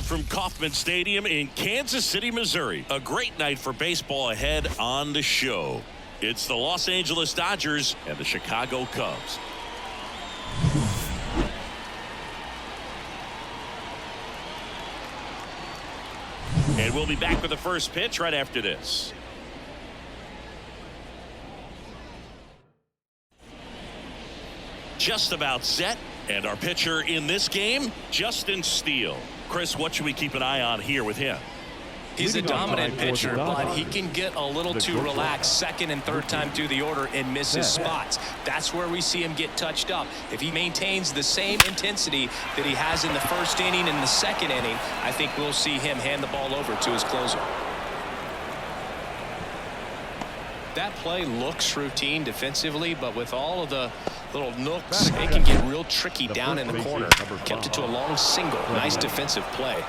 live from Kauffman Stadium in Kansas City, Missouri. A great night for baseball ahead on the show. It's the Los Angeles Dodgers and the Chicago Cubs. And we'll be back with the first pitch right after this. Just about set. And our pitcher in this game, Justin Steele. Chris, what should we keep an eye on here with him? He's a dominant pitcher, but he can get a little too relaxed second and third time through the order and miss his spots. That's where we see him get touched up. If he maintains the same intensity that he has in the first inning and the second inning, I think we'll see him hand the ball over to his closer. That play looks routine defensively, but with all of the little nooks, it can get real tricky down in the corner. Kept it to a long single. Nice defensive play.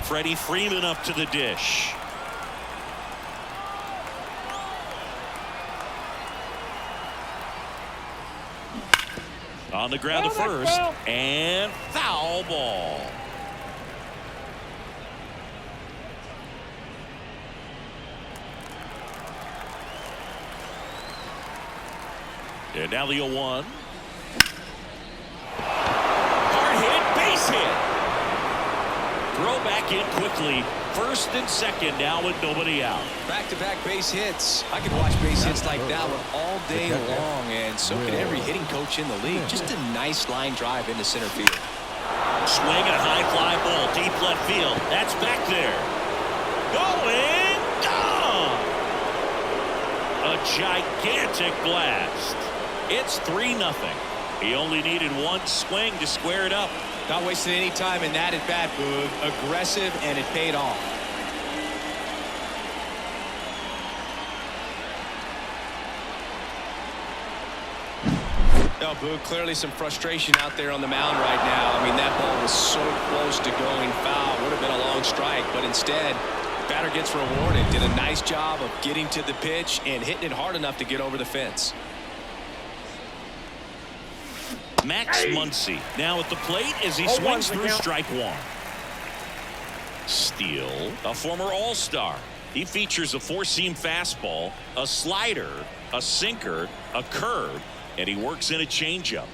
Freddie Freeman up to the dish. On the ground to first, and foul ball. And now the 0-1. Hard hit, base hit. Throw back in quickly. First and second now with nobody out. Back-to-back base hits. I could watch base hits like that one all day long, and so could every hitting coach in the league. Just a nice line drive into center field. Swing and a high fly ball deep left field. That's back there. Going, gone. A gigantic blast. It's 3-0. He only needed one swing to square it up. Not wasting any time in that at bat, Boog. Aggressive, and it paid off. No, Boog, clearly some frustration out there on the mound right now. I mean, that ball was so close to going foul. Would have been a long strike, but instead, batter gets rewarded. Did a nice job of getting to the pitch and hitting it hard enough to get over the fence. Max Muncy now at the plate as he swings through strike one. Steele, a former All-Star. He features a four-seam fastball, a slider, a sinker, a curve, and he works in a changeup.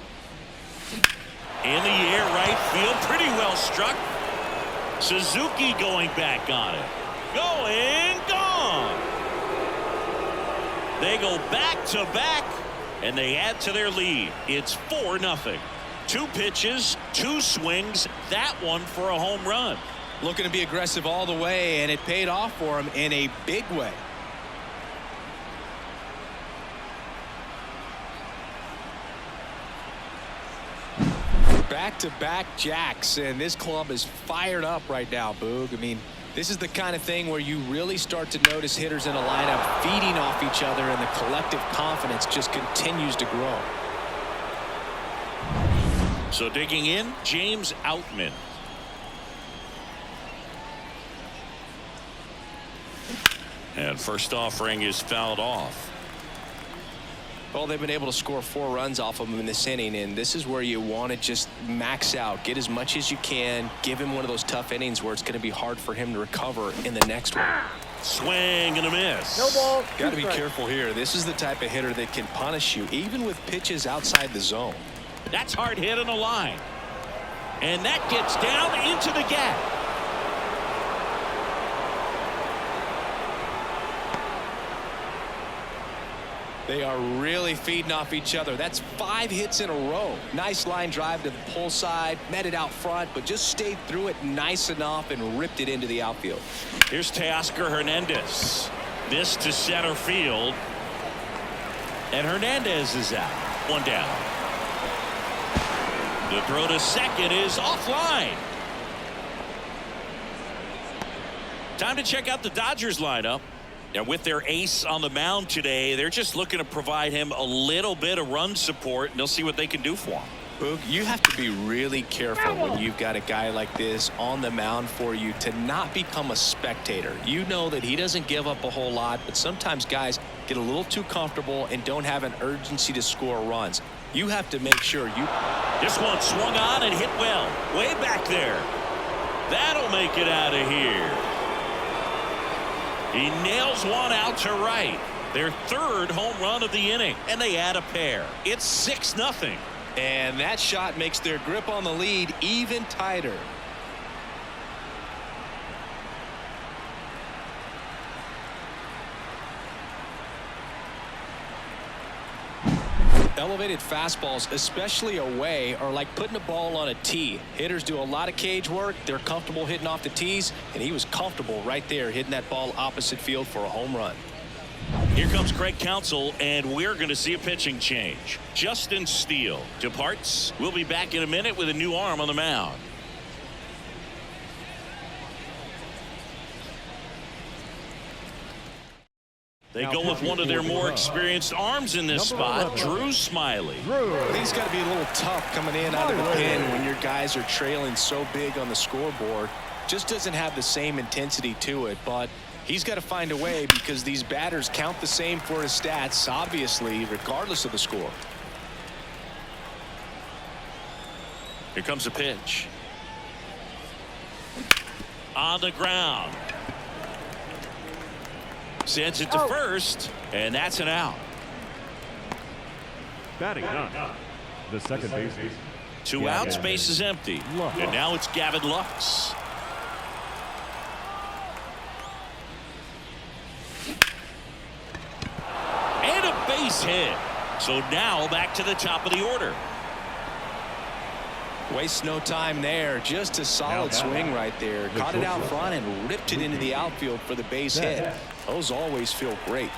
In the air, right field, pretty well struck. Suzuki going back on it. Going, gone. They go back-to-back. And they add to their lead. It's 4-0. Two pitches, two swings. That one for a home run. Looking to be aggressive all the way, and it paid off for him in a big way. Back-to-back jacks, and this club is fired up right now, Boog. I mean, this is the kind of thing where you really start to notice hitters in a lineup feeding off each other, and the collective confidence just continues to grow. So digging in, James Outman. And first offering is fouled off. Well, they've been able to score 4 runs off of him in this inning, and this is where you want to just max out, get as much as you can, give him one of those tough innings where it's going to be hard for him to recover in the next one. Swing and a miss. No ball. Got to be careful here. This is the type of hitter that can punish you, even with pitches outside the zone. That's hard hit on the line. And that gets down into the gap. They are really feeding off each other. That's 5 hits in a row. Nice line drive to the pull side, met it out front, but just stayed through it nice enough and ripped it into the outfield. Here's Teoscar Hernandez. This to center field. And Hernandez is out. One down. The throw to second is offline. Time to check out the Dodgers lineup. And with their ace on the mound today, they're just looking to provide him a little bit of run support, and they'll see what they can do for him. Boog, you have to be really careful when you've got a guy like this on the mound for you to not become a spectator. You know that he doesn't give up a whole lot, but sometimes guys get a little too comfortable and don't have an urgency to score runs. You have to make sure you... This one swung on and hit well. Way back there. That'll make it out of here. He nails one out to right. Their third home run of the inning, and they add a pair. It's 6-0. And that shot makes their grip on the lead even tighter. Elevated fastballs, especially away, are like putting a ball on a tee. Hitters do a lot of cage work. They're comfortable hitting off the tees, and he was comfortable right there hitting that ball opposite field for a home run. Here comes Craig Counsell, and we're going to see a pitching change. Justin Steele departs. We'll be back in a minute with a new arm on the mound. They go with one of their more experienced arms in this spot, Drew Smiley. I think it's got to be a little tough coming in out of the pen when your guys are trailing so big on the scoreboard. Just doesn't have the same intensity to it, but he's got to find a way because these batters count the same for his stats, obviously, regardless of the score. Here comes a pitch. On the ground. Sends it to first, and that's an out. Batting none. The second baseman. 2 outs, base is empty. And now it's Gavin Lux. And a base hit. So now back to the top of the order. Wastes no time there. Just a solid swing right there. Caught it out front and ripped it into the outfield for the base hit. Those always feel great.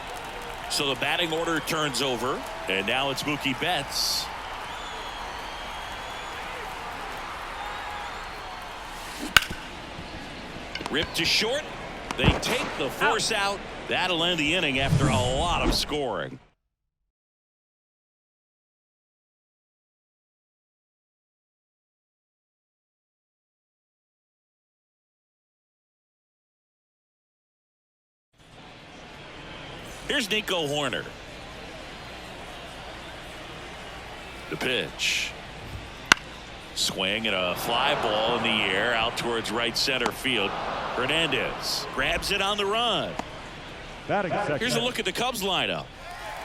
So the batting order turns over, and now it's Mookie Betts. Ripped to short. They take the force out. That'll end the inning after a lot of scoring. Here's Nico Horner. The pitch. Swing and a fly ball in the air out towards right center field. Hernandez grabs it on the run. Here's a look at the Cubs lineup.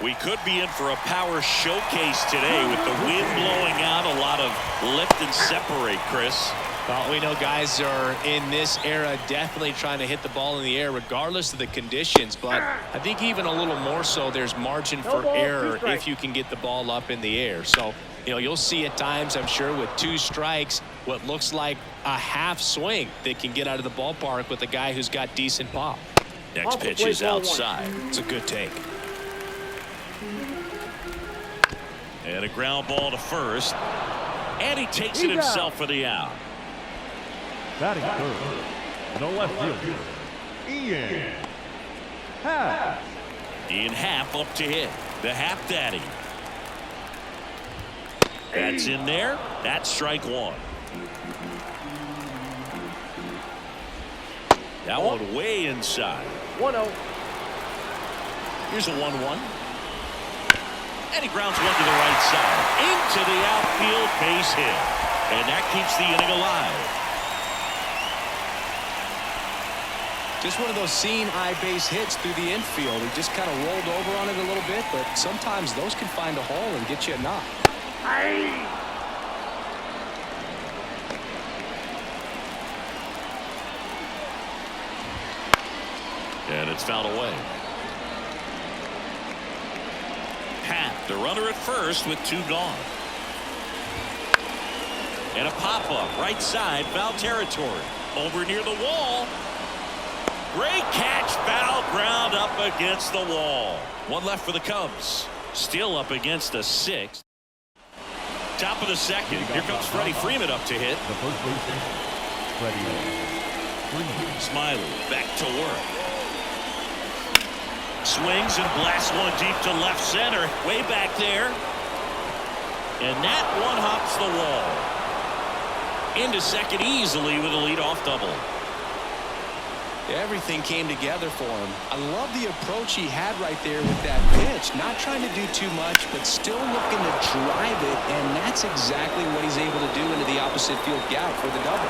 We could be in for a power showcase today with the wind blowing out. A lot of lift and separate, Chris. Well, we know guys are in this era definitely trying to hit the ball in the air regardless of the conditions, but I think even a little more so there's margin for error if you can get the ball up in the air. So, you know, you'll see at times, I'm sure, with 2 strikes, what looks like a half swing that can get out of the ballpark with a guy who's got decent pop. Next pitch is outside. It's a good take. And a ground ball to first. And he takes it himself for the out. Batting third. No left field. Ian Happ. Ian Happ up to hit. The Happ Daddy. That's in there. That's strike 1. That one way inside. 1-0. Here's a 1-1. And he grounds one to the right side. Into the outfield, base hit. And that keeps the inning alive. Just one of those seeing eye base hits through the infield. He just kind of rolled over on it a little bit, but sometimes those can find a hole and get you a knock. And it's fouled away. Happ, the runner at first with 2 gone. And a pop-up right side, foul territory. Over near the wall. Great catch, foul ground up against the wall. 1 left for the Cubs. Still up against a 6th. Top of the second. Here comes Freddie Freeman up to hit. The first baseman, Freddie Freeman. Smiley back to work. Swings and blasts one deep to left center. Way back there. And that one hops the wall. Into second easily with a leadoff double. Everything came together for him. I love the approach he had right there with that pitch. Not trying to do too much, but still looking to drive it, and that's exactly what he's able to do into the opposite field gap for the double.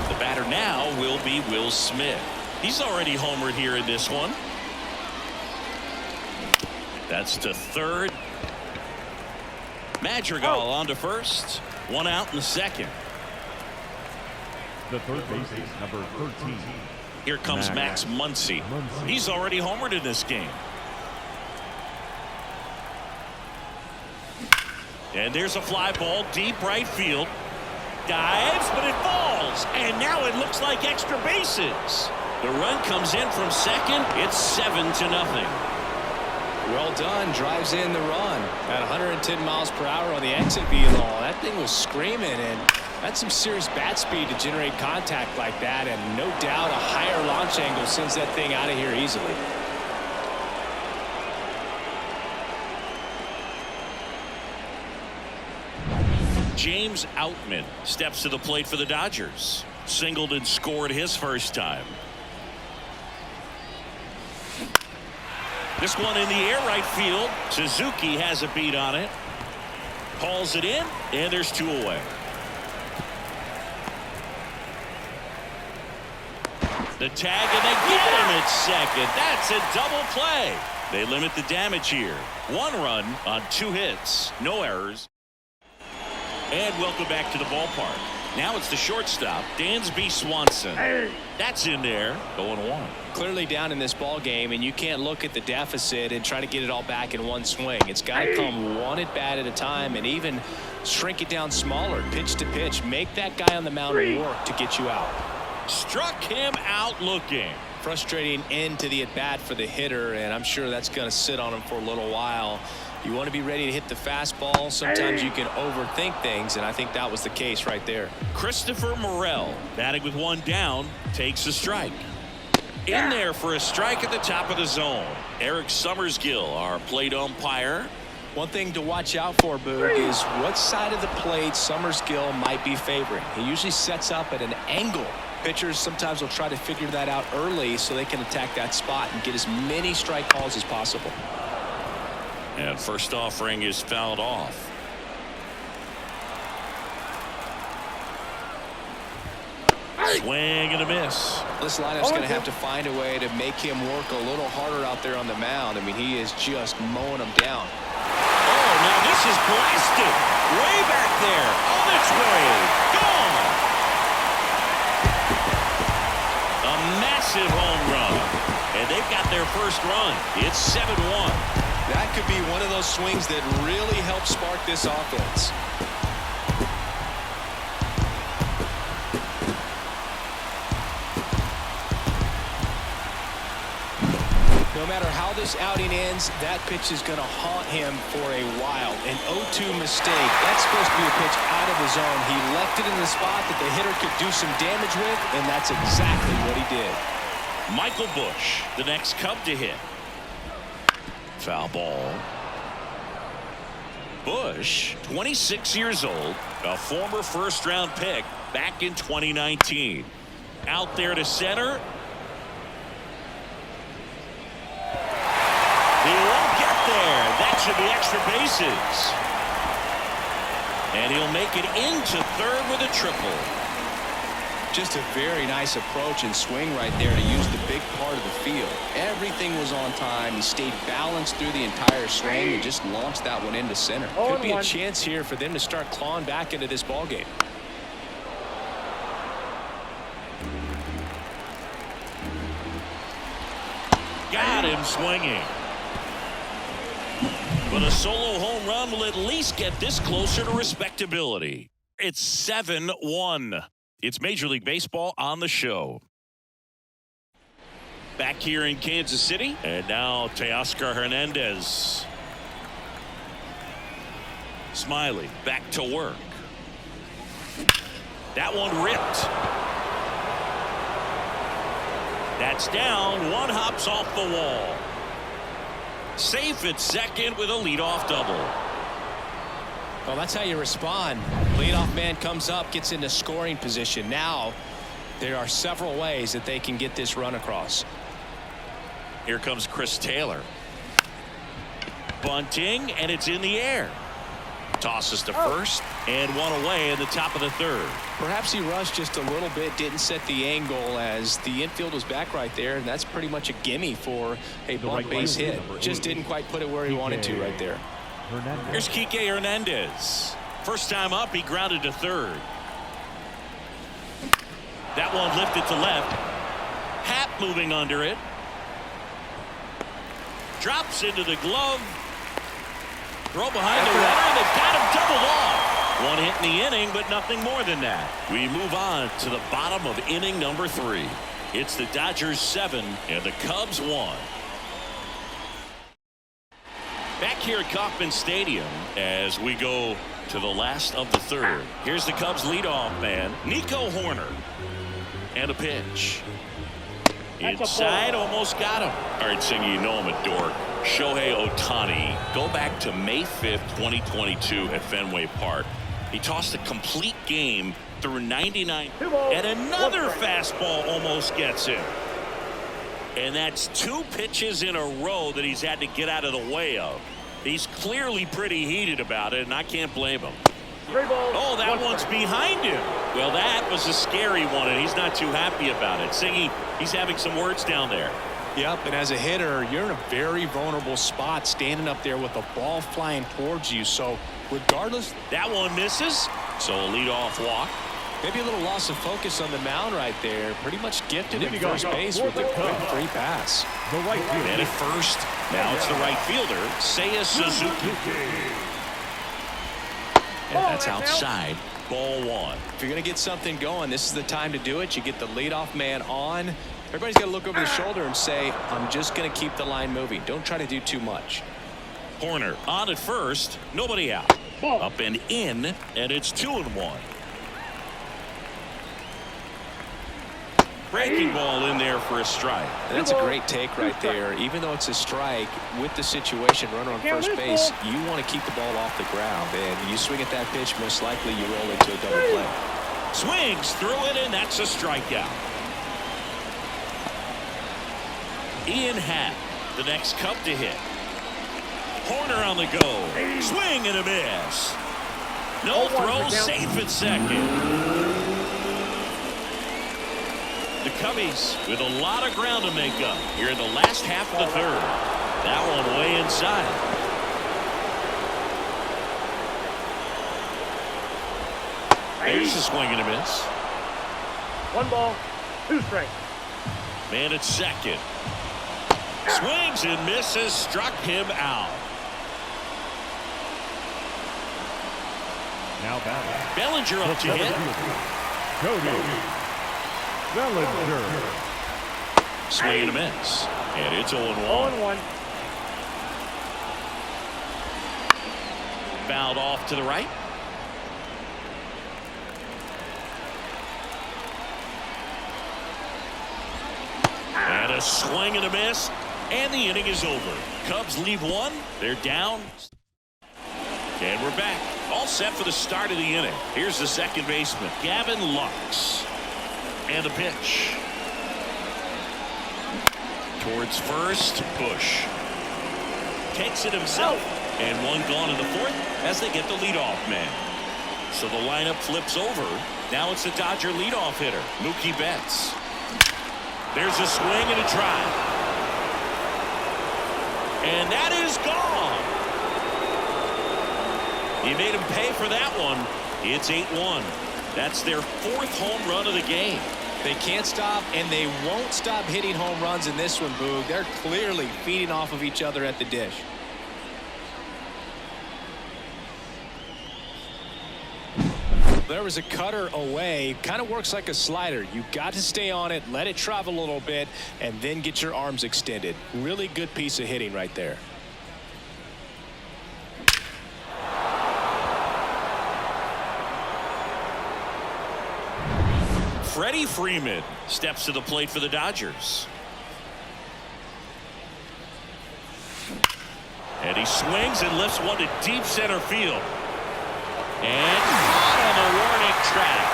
The batter now will be Will Smith. He's already homered here in this one. That's to third. Madrigal on to first. One out in the second. The third baseman, number 13. Here comes Max Muncy. He's already homered in this game. And there's a fly ball deep right field. Dives, but it falls. And now it looks like extra bases. The run comes in from second. It's 7-0. Well done. Drives in the run at 110 miles per hour on the exit velo. That thing was screaming, and that's some serious bat speed to generate contact like that, and no doubt a higher launch angle sends that thing out of here easily. James Outman steps to the plate for the Dodgers. Singled and scored his first time. This one in the air right field. Suzuki has a beat on it. Hauls it in, and there's two away. The tag, and they get him at second. That's a double play. They limit the damage here. One run on 2 hits. No errors. And welcome back to the ballpark. Now it's the shortstop, Dansby Swanson. That's in there, 0-1. Clearly down in this ball game, and you can't look at the deficit and try to get it all back in one swing. It's got to come one at bat at a time, and even shrink it down smaller, pitch to pitch. Make that guy on the mound work to get you out. Struck him out looking. Frustrating end to the at bat for the hitter, and I'm sure that's going to sit on him for a little while. You want to be ready to hit the fastball. Sometimes you can overthink things, and I think that was the case right there. Christopher Morel, batting with one down, takes a strike. In there for a strike at the top of the zone. Eric Summersgill, our plate umpire. One thing to watch out for, Boo, is what side of the plate Summersgill might be favoring. He usually sets up at an angle. Pitchers sometimes will try to figure that out early so they can attack that spot and get as many strike calls as possible. And first offering is fouled off. Swing and a miss. This lineup's going to have to find a way to make him work a little harder out there on the mound. I mean, he is just mowing them down. Oh, now this is blasted. Way back there. On its way. Gone. A massive home run. And they've got their first run. It's 7-1. That could be one of those swings that really help spark this offense. No matter how this outing ends, that pitch is going to haunt him for a while. An 0-2 mistake. That's supposed to be a pitch out of the zone. He left it in the spot that the hitter could do some damage with, and that's exactly what he did. Michael Busch, the next Cub to hit. Foul ball. Busch, 26 years old, a former first-round pick back in 2019. Out there to center. He won't get there. That should be extra bases. And he'll make it into third with a triple. Just a very nice approach and swing right there to use the big part of the field. Everything was on time. He stayed balanced through the entire swing and just launched that one into center. Could be a chance here for them to start clawing back into this ball game. Got him swinging. But a solo home run will at least get this closer to respectability. It's 7-1. It's Major League Baseball on the show. Back here in Kansas City. And now Teoscar Hernandez. Smiley back to work. That one ripped. That's down. One hops off the wall. Safe at second with a leadoff double. Well, that's how you respond. Leadoff man comes up, gets into scoring position. Now there are several ways that they can get this run across. Here comes Chris Taylor. Bunting, and it's in the air. Tosses to first, and one away in the top of the third. Perhaps he rushed just a little bit, didn't set the angle as the infield was back right there, and that's pretty much a gimme for a bunt base hit. Just didn't quite put it where he wanted to right there. Here's Chicga Hernandez. First time up, he grounded to third. That one lifted to left. Happ moving under it. Drops into the glove. Throw behind the runner, and they've got him doubled off. One hit in the inning, but nothing more than that. We move on to the bottom of inning number 3. It's the Dodgers 7 and the Cubs 1. Back here at Kauffman Stadium as we go to the last of the third. Here's the Cubs leadoff man, Nico Hoerner. And a pitch. Inside, almost got him. All right, Singy, you know I'm a dork. Shohei Ohtani. Go back to May 5th, 2022 at Fenway Park. He tossed a complete game through 99. And another fastball almost gets him. And that's 2 pitches in a row that he's had to get out of the way of. He's clearly pretty heated about it, and I can't blame him. Oh, that one's behind him. Well, that was a scary one, and he's not too happy about it. Singy, he's having some words down there. Yep, and as a hitter, you're in a very vulnerable spot standing up there with a ball flying towards you. So regardless, that one misses. So a leadoff walk. Maybe a little loss of focus on the mound right there. Pretty much gifted at first base with a quick free pass. The right fielder. And at first, now it's the right fielder, Seiya Suzuki. And that's outside. Ball 1. If you're going to get something going, this is the time to do it. You get the leadoff man on. Everybody's got to look over the shoulder and say, I'm just going to keep the line moving. Don't try to do too much. Hoerner on at first. Nobody out. Up and in, and it's 2-1. Breaking ball in there for a strike. And that's a great take right there. Even though it's a strike, with the situation, runner on first base, you want to keep the ball off the ground. And you swing at that pitch, most likely you roll into a double play. Swings through it, and that's a strikeout. Ian Happ, the next Cub to hit. Hoerner on the go. Swing and a miss. No throw, safe at second. The Cubbies with a lot of ground to make up here in the last half of the third. That one way inside. There's a swing and a miss. 1 ball, 2 strikes. Man at second. Swings and misses, struck him out. Now batting. Bellinger up to hit. Cody Bellinger. Swing and a miss. And it's 0-1. 0-1. Fouled off to the right. And a swing and a miss. And the inning is over. Cubs leave 1. They're down. And we're back. All set for the start of the inning. Here's the second baseman, Gavin Lux. And a pitch. Towards first, Bush. Takes it himself. And one gone in the 4th as they get the leadoff man. So the lineup flips over. Now it's the Dodger leadoff hitter, Mookie Betts. There's a swing and a drive. And that is gone. He made him pay for that one. It's 8-1. That's their 4th home run of the game. They can't stop, and they won't stop hitting home runs in this one, Boog. They're clearly feeding off of each other at the dish. There was a cutter away. Kind of works like a slider. You got to stay on it, let it travel a little bit, and then get your arms extended. Really good piece of hitting right there. Freddie Freeman steps to the plate for the Dodgers. And he swings and lifts one to deep center field. And caught on the warning track.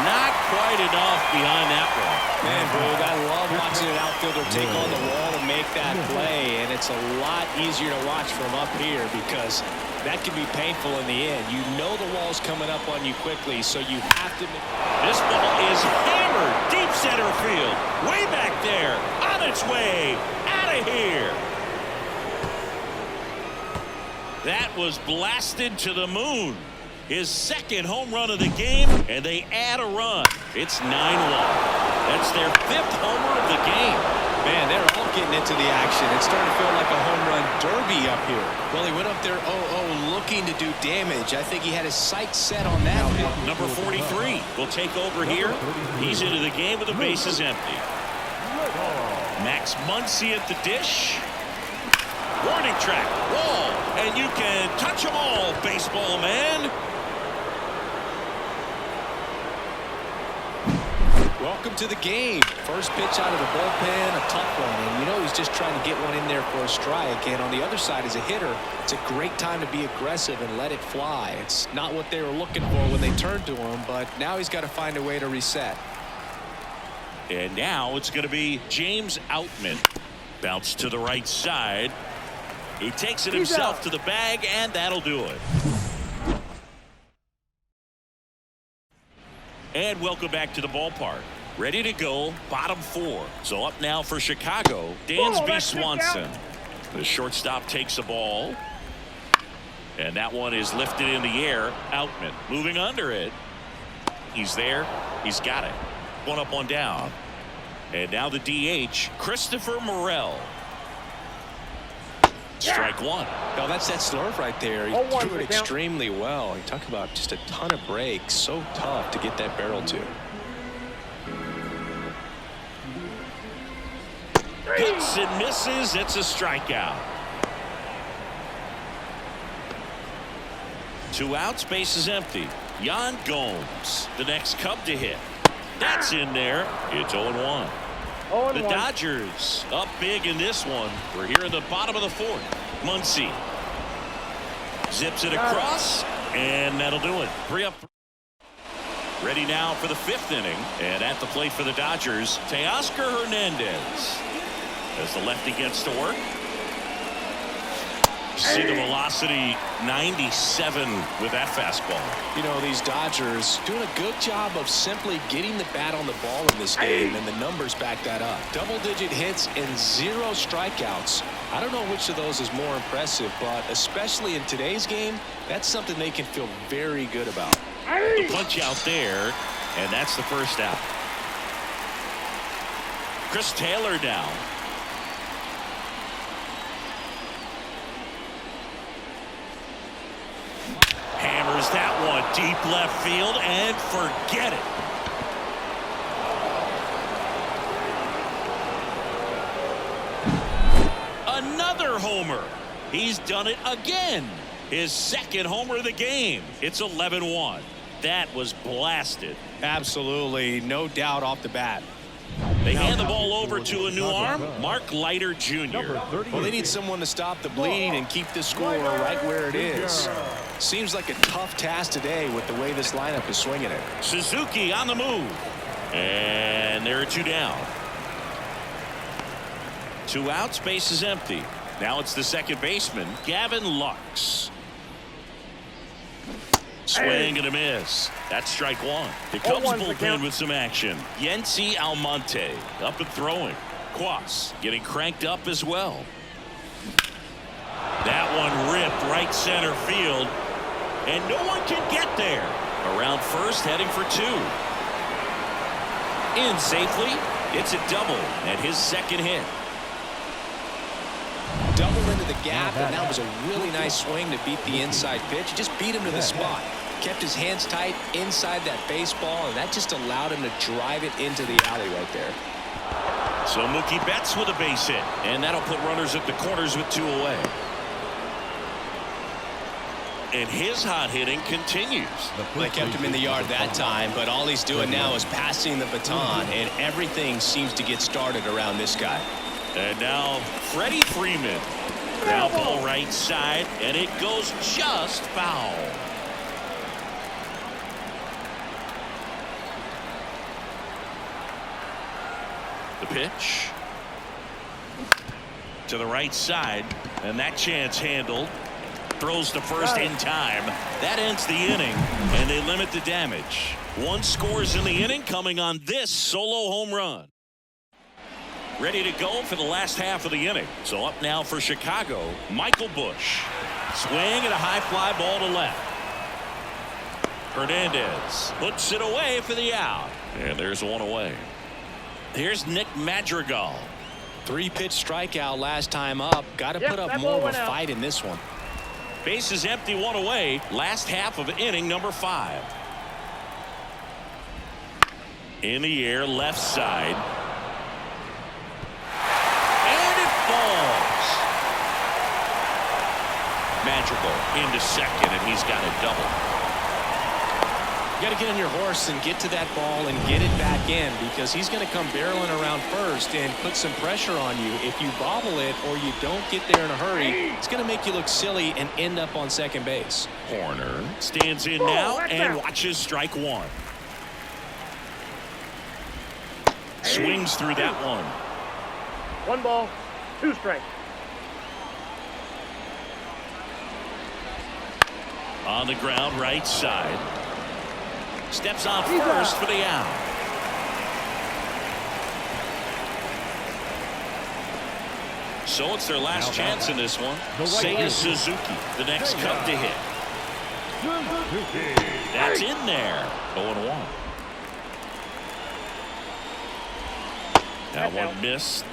Not quite enough behind that one. Man, Boog, I love watching an outfielder take on the wall to make that play, and it's a lot easier to watch from up here because that can be painful in the end. You know the wall's coming up on you quickly, so you have to. This ball is hammered deep center field. Way back there. On its way. Out of here. That was blasted to the moon. His second home run of the game, and they add a run. It's 9-1. That's their 5th homer of the game. Man, they're all getting into the action. It's starting to feel like a home run derby up here. Well, he went up there 0-0 looking to do damage. I think he had his sights set on that. Number 43 will take over here. He's into the game with the bases empty. Max Muncy at the dish. Warning track, wall, and you can touch them all, baseball man. Welcome to the game. First pitch out of the bullpen, a tough one. And you know he's just trying to get one in there for a strike. And on the other side, as a hitter, it's a great time to be aggressive and let it fly. It's not what they were looking for when they turned to him, but now he's got to find a way to reset. And now it's going to be James Outman. Bounce to the right side. He takes it himself to the bag, and that'll do it. And welcome back to the ballpark. Ready to go, bottom 4. So up now for Chicago, Dansby Swanson. The shortstop takes the ball. And that one is lifted in the air. Outman moving under it. He's there. He's got it. One up, one down. And now the DH, Christopher Morel. Strike one. No, that's that slurve right there. He threw it extremely well. You talk about just a ton of breaks. So tough to get that barrel to. Hits and misses. It's a strikeout. 2 outs, base is empty. Yan Gomes, the next Cub to hit. That's in there. It's 0-1. The Dodgers up big in this one. We're here in the bottom of the 4th. Muncy zips it across, and that'll do it. 3 up. Ready now for the 5th inning, and at the plate for the Dodgers, Teoscar Hernandez. As the lefty gets to work. See the velocity, 97 with that fastball. You know, these Dodgers doing a good job of simply getting the bat on the ball in this game, and the numbers back that up. Double-digit hits and 0 strikeouts. I don't know which of those is more impressive, but especially in today's game, that's something they can feel very good about. The punch out there, and that's the first out. Chris Taylor down. Hammers that one deep left field and forget it. Another homer. He's done it again. His 2nd homer of the game. It's 11-1. That was blasted. Absolutely, no doubt off the bat. They hand the ball over to a new arm, Mark Leiter Jr. Well, they need someone to stop the bleeding and keep the score right where it is. Seems like a tough task today with the way this lineup is swinging it. Suzuki on the move. And there are 2 down. 2 outs, base is empty. Now it's the second baseman, Gavin Lux. Swing and a miss. That's strike one. The Cubs bullpen with some action. Yency Almonte up and throwing. Quas getting cranked up as well. That one ripped right center field. And no one can get there. Around first, heading for 2. In safely. It's a double and his 2nd hit. Double into the gap, and that was a really nice swing to beat the inside pitch. He just beat him to the spot. Kept his hands tight inside that baseball, and that just allowed him to drive it into the alley right there. So Mookie Betts with a base hit, and that'll put runners at the corners with 2 away. And his hot hitting continues. They kept him in the yard that time, but all he's doing now is passing the baton, and everything seems to get started around this guy. And now Freddie Freeman. Ground ball right side, and it goes just foul. The pitch to the right side, and that chance handled. Throws to first in time. That ends the inning, and they limit the damage. 1 scores in the inning, coming on this solo home run. Ready to go for the last half of the inning. So up now for Chicago, Michael Busch. Swing and a high fly ball to left. Hernandez puts it away for the out, and there's one away. Here's Nick Madrigal. 3-pitch strikeout last time up. Got to put up more of a fight in this one. Base is empty, 1 away. Last half of inning number 5. In the air, left side. And it falls. Madrigal into second, and he's got a double. You got to get on your horse and get to that ball and get it back in, because he's going to come barreling around first and put some pressure on you. If you bobble it or you don't get there in a hurry, it's going to make you look silly and end up on second base. Horner stands in now and watches strike 1. Swings through that one. 1 ball, 2 strikes. On the ground, right side. Steps on first for the out. So it's their last chance in this one. Seiya Suzuki, the next Cub to hit. That's in there. 0-1. That one missed.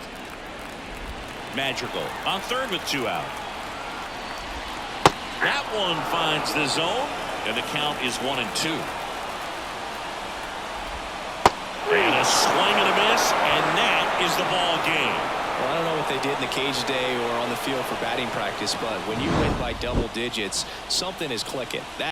Madrigal on third with 2 out. That one finds the zone, and the count is 1-2. And a swing and a miss, and that is the ball game. Well, I don't know what they did in the cage today or on the field for batting practice, but when you win by double digits, something is clicking.